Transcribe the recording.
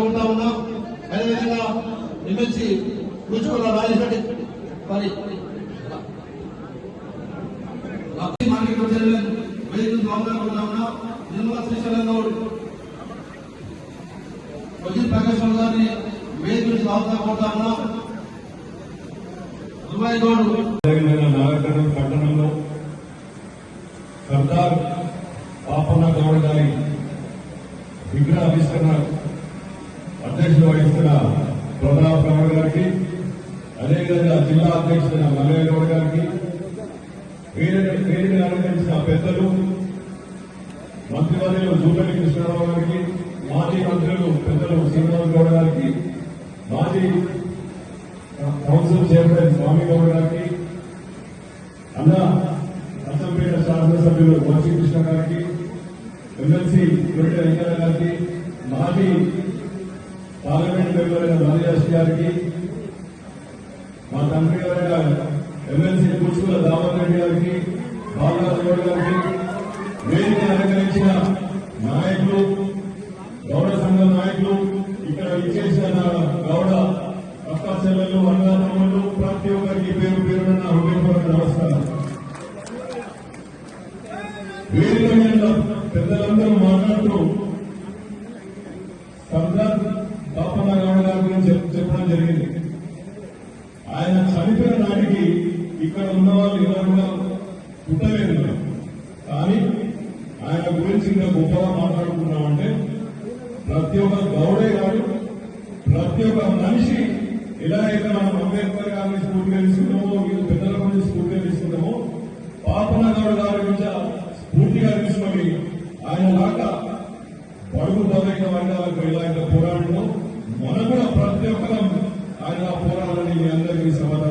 కోరుతా ఉన్నాం. అదేవిధంగా ఎమ్మెల్సీ కూచుకుల రాజశేఖర్ మరి నిర్మలా శ్రీశైలం గౌడ్ వజీర్ ప్రకాశ్ గారిని వేదిక స్వాగతం కోరుతా ఉన్నాం. దుబాయ్ గౌడ్ నాగరికత పట్టణంలో సర్దార్ పాపన్న గౌడ్ గారి విగ్రహ ఆవిష్కరణ అధ్యక్షుడు వహిస్తున్న ప్రతాప్ గౌడ్ గారికి, అదేవిధంగా జిల్లా అధ్యక్షుడైన మల్లయ్య గౌడ్ గారికి, వేదికను అలంకరించిన పెద్దలు మంత్రివర్యులు జూపల్లి కృష్ణారావు గారికి, మాజీ మంత్రులు పెద్దలు శ్రీనివాస్ గౌడ్ గారికి, మాజీ కౌన్సిల్ చైర్మన్ స్వామి గౌడ్ గారికి, అసెంబ్లీ శాసనసభ్యులు వంశీ కృష్ణ గారికి, ఎమ్మెల్సీ కొరిట వెంకయ్య గారికి, మాజీ పార్లమెంట్ మెంబర్ అయిన మల్లేష్ గారికి, మా తండ్రి గారైన ఎమ్మెల్సీ కూచుకుల దామోదర్ రెడ్డి గారికి, బాలరాజు గౌడ్ గారికి, వేదిక అలంకరించిన నాయకులు, గౌడ సంఘం నాయకులు, ఇక్కడ ఇచ్చేసిన గౌడ అక్క చెల్లెలు, అన్నదమ్ములు, ప్రతి ఒక్కరికి పేరు పేరున హృదయపూర్వక నమస్కారం. వేదిక మీద పెద్దలందరూ మాట్లాడుతూ సర్దార్ పాపన్న గౌడ్ గారి గురించి చెప్పడం జరిగింది. ఆయన చనిపోయిన నాటికి ఇక్కడ ఉన్న వాళ్ళు ఎవరు కూడా పుట్టలేదు. కానీ ఆయన గురించి ఇంకా గొప్పగా మాట్లాడుకున్నామంటే ప్రతి ఒక్క గౌడే కాదు, ప్రతి ఒక్క మనిషి ఎలా అయితే మనం అంబేద్కర్ గారిని స్ఫూర్తిగా తీసుకున్నామో, వీళ్ళు పెద్దల గురించి స్ఫూర్తిగా తీసుకున్నామో, పాపన్న గౌడ్ గారి గురించి స్ఫూర్తిగా తీసుకొని ఆయన లాగా బడుగు బలైన వర్గాలకు ఎలా అయితే పోరాడము, మనం కూడా ప్రతి ఒక్కరం ఆయన పోరాడాలని మీ అందరికీ సమాధానం